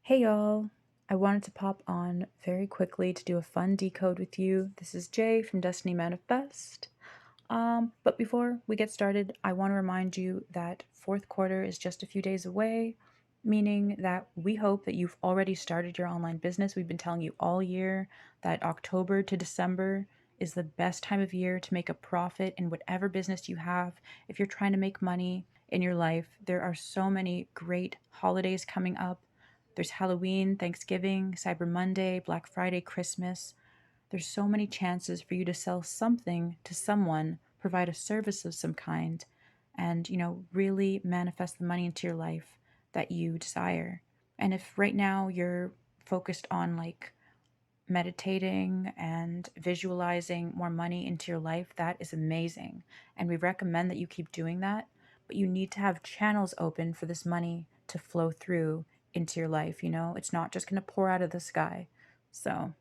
Hey y'all! I wanted to pop on very quickly to do a fun decode with you. This is Jay from Destiny Manifeste. But before we get started, I want to remind you that fourth quarter is just a few days away, meaning that we hope that you've already started your online business. We've been telling you all year that October to December is the best time of year to make a profit in whatever business you have. If you're trying to make money in your life, there are so many great holidays coming up. There's Halloween, Thanksgiving, Cyber Monday, Black Friday, Christmas. There's so many chances for you to sell something to someone, provide a service of some kind, and, really manifest the money into your life that you desire. And if right now you're focused on like meditating and visualizing more money into your life, that is amazing. And we recommend that you keep doing that, but you need to have channels open for this money to flow through into your life. It's not just going to pour out of the sky. So,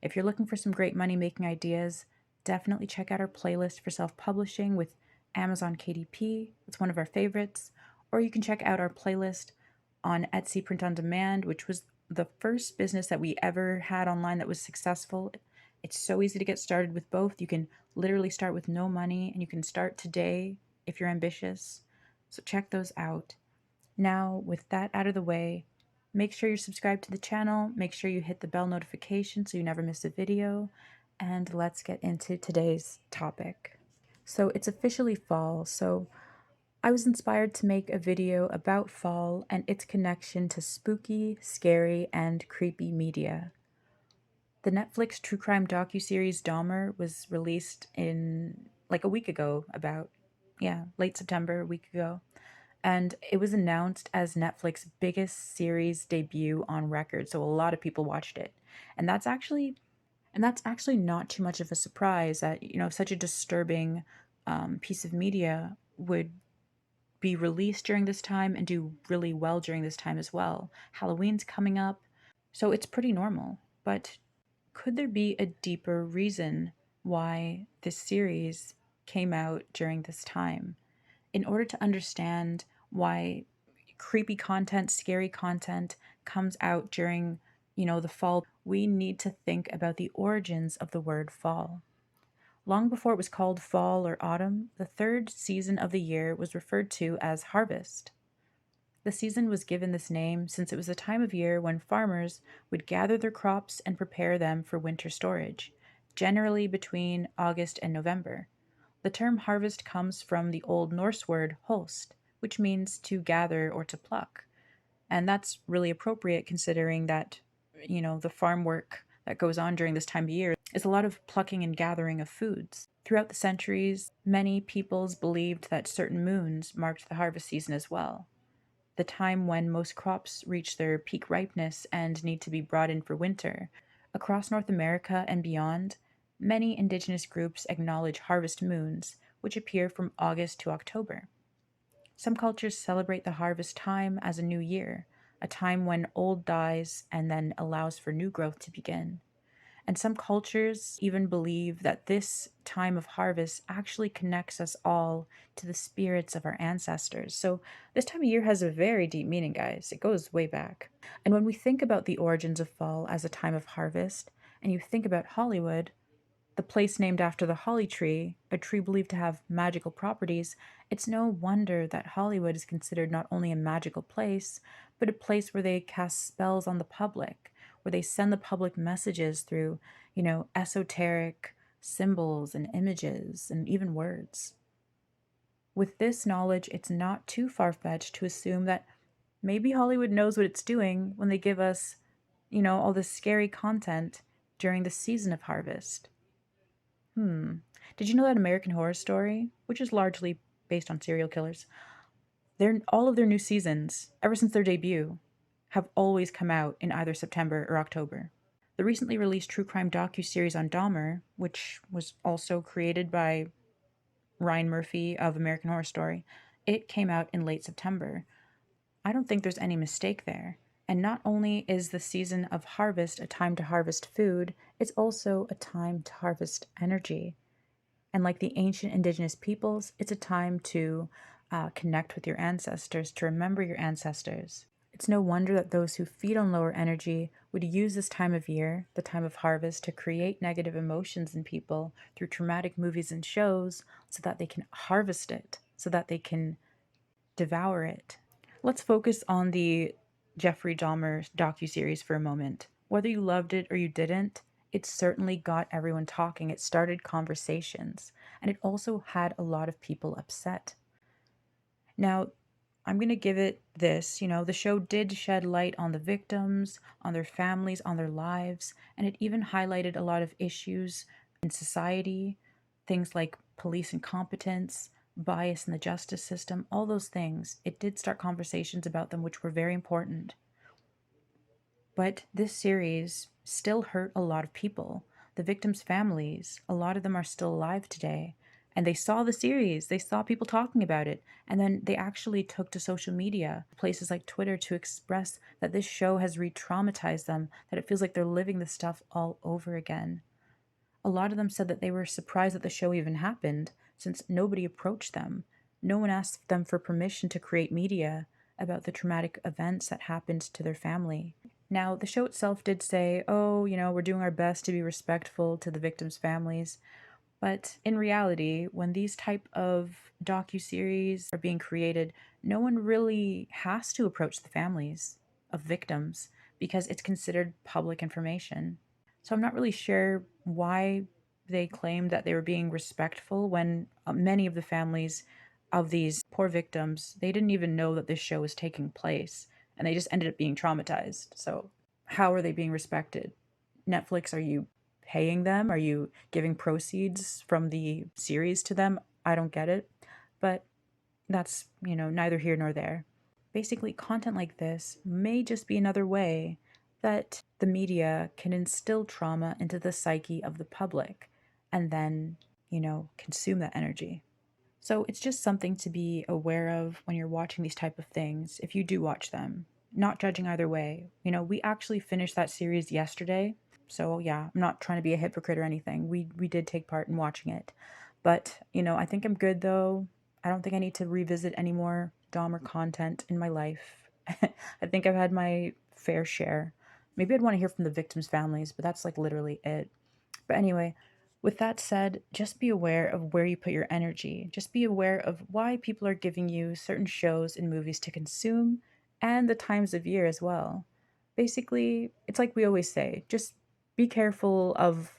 if you're looking for some great money making ideas, definitely check out our playlist for self publishing with Amazon KDP. It's one of our favorites. Or you can check out our playlist on Etsy Print on Demand, which was the first business that we ever had online that was successful. It's so easy to get started with both. You can literally start with no money and you can start today if you're ambitious. So check those out. Now, with that out of the way, make sure you're subscribed to the channel, make sure you hit the bell notification so you never miss a video, and let's get into today's topic. So it's officially fall, so I was inspired to make a video about fall and its connection to spooky, scary, and creepy media. The Netflix true crime docuseries Dahmer was released in like a week ago, late September, a week ago. And it was announced as Netflix's biggest series debut on record, so a lot of people watched it. And that's actually not too much of a surprise that, such a disturbing piece of media would be released during this time and do really well during this time as well. Halloween's coming up, so it's pretty normal. But could there be a deeper reason why this series came out during this time? In order to understand why creepy content, scary content comes out during, the fall, we need to think about the origins of the word fall. Long before it was called fall or autumn, the third season of the year was referred to as harvest. The season was given this name since it was a time of year when farmers would gather their crops and prepare them for winter storage, generally between August and November. The term harvest comes from the Old Norse word holst, which means to gather or to pluck. And that's really appropriate considering that, the farm work that goes on during this time of year is a lot of plucking and gathering of foods. Throughout the centuries, many peoples believed that certain moons marked the harvest season as well, the time when most crops reach their peak ripeness and need to be brought in for winter. Across North America and beyond, many indigenous groups acknowledge harvest moons, which appear from August to October. Some cultures celebrate the harvest time as a new year, a time when old dies and then allows for new growth to begin. And some cultures even believe that this time of harvest actually connects us all to the spirits of our ancestors. So, this time of year has a very deep meaning, guys. It goes way back. And when we think about the origins of fall as a time of harvest, and you think about Hollywood, the place named after the holly tree, a tree believed to have magical properties, it's no wonder that Hollywood is considered not only a magical place, but a place where they cast spells on the public, where they send the public messages through, esoteric symbols and images and even words. With this knowledge, it's not too far fetched to assume that maybe Hollywood knows what it's doing when they give us, all this scary content during the season of harvest. Did you know that American Horror Story, which is largely based on serial killers, all of their new seasons, ever since their debut, have always come out in either September or October. The recently released true crime docu-series on Dahmer, which was also created by Ryan Murphy of American Horror Story, it came out in late September. I don't think there's any mistake there. And not only is the season of harvest a time to harvest food, it's also a time to harvest energy. And like the ancient indigenous peoples, it's a time to connect with your ancestors, to remember your ancestors. It's no wonder that those who feed on lower energy would use this time of year, the time of harvest, to create negative emotions in people through traumatic movies and shows so that they can harvest it, so that they can devour it. Let's focus on the Jeffrey Dahmer docuseries for a moment. Whether you loved it or you didn't, it certainly got everyone talking. It started conversations, and it also had a lot of people upset. Now, I'm going to give it this. The show did shed light on the victims, on their families, on their lives, and it even highlighted a lot of issues in society, things like police incompetence, bias in the justice system, all those things. It did start conversations about them, which were very important. But this series still hurt a lot of people. The victims' families, a lot of them are still alive today. And they saw the series, they saw people talking about it, and then they actually took to social media, places like Twitter, to express that this show has re traumatized them, that it feels like they're living this stuff all over again. A lot of them said that they were surprised that the show even happened, since nobody approached them. No one asked them for permission to create media about the traumatic events that happened to their family. Now, the show itself did say, oh, we're doing our best to be respectful to the victims' families. But in reality, when these type of docuseries are being created, no one really has to approach the families of victims because it's considered public information. So I'm not really sure why they claimed that they were being respectful when many of the families of these poor victims, they didn't even know that this show was taking place and they just ended up being traumatized. So how are they being respected? Netflix, are you paying them? Are you giving proceeds from the series to them? I don't get it. But that's, neither here nor there. Basically, content like this may just be another way that the media can instill trauma into the psyche of the public and then, consume that energy. So it's just something to be aware of when you're watching these type of things, if you do watch them. Not judging either way. We actually finished that series yesterday. So yeah, I'm not trying to be a hypocrite or anything. We did take part in watching it. But, I think I'm good though. I don't think I need to revisit any more Dahmer content in my life. I think I've had my fair share. Maybe I'd want to hear from the victims' families, but that's like literally it. But anyway, with that said, just be aware of where you put your energy. Just be aware of why people are giving you certain shows and movies to consume and the times of year as well. Basically, it's like we always say, just be careful of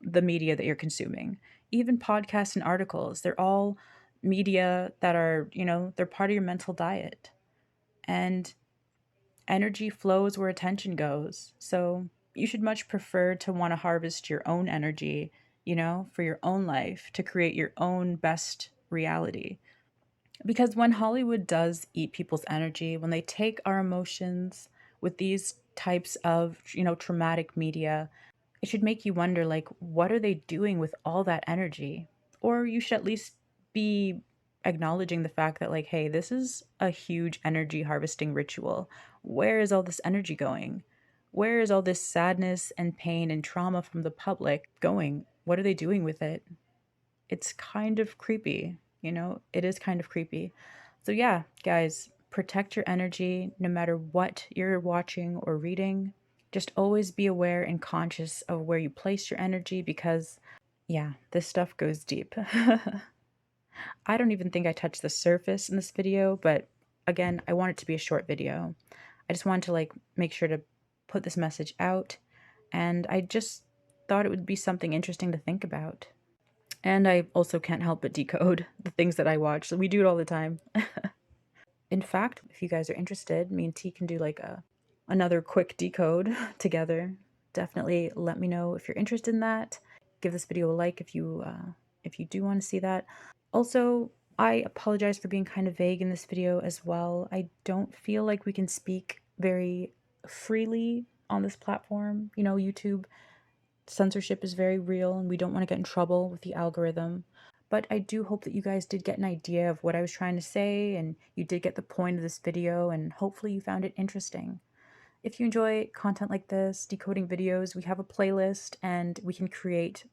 the media that you're consuming. Even podcasts and articles, they're all media that are, they're part of your mental diet. And energy flows where attention goes. So you should much prefer to want to harvest your own energy, for your own life, to create your own best reality. Because when Hollywood does eat people's energy, when they take our emotions with these types of, traumatic media, it should make you wonder, like, what are they doing with all that energy? Or you should at least be acknowledging the fact that, like, hey, this is a huge energy harvesting ritual. Where is all this energy going? Where is all this sadness and pain and trauma from the public going? What are they doing with it? It's kind of creepy, It is kind of creepy. So yeah, guys, protect your energy no matter what you're watching or reading. Just always be aware and conscious of where you place your energy because, yeah, this stuff goes deep. I don't even think I touched the surface in this video, but again, I want it to be a short video. I just wanted to make sure to put this message out, and I just thought it would be something interesting to think about. And I also can't help but decode the things that I watch. So we do it all the time. In fact, if you guys are interested, me and T can do another quick decode together. Definitely let me know if you're interested in that. Give this video a like if you do want to see that. Also, I apologize for being kind of vague in this video as well. I don't feel like we can speak very freely on this platform. YouTube censorship is very real and we don't want to get in trouble with the algorithm. But I do hope that you guys did get an idea of what I was trying to say and you did get the point of this video and hopefully you found it interesting. If you enjoy content like this, decoding videos, we have a playlist and we can create,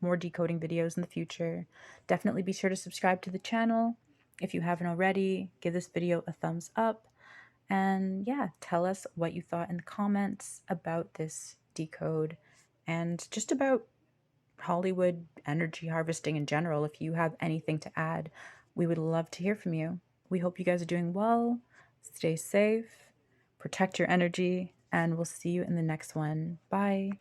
more decoding videos in the future. Definitely be sure to subscribe to the channel. If you haven't already, give this video a thumbs up. And yeah, tell us what you thought in the comments about this decode and just about Hollywood energy harvesting in general. If you have anything to add, we would love to hear from you. We hope you guys are doing well. Stay safe, protect your energy, and we'll see you in the next one. Bye.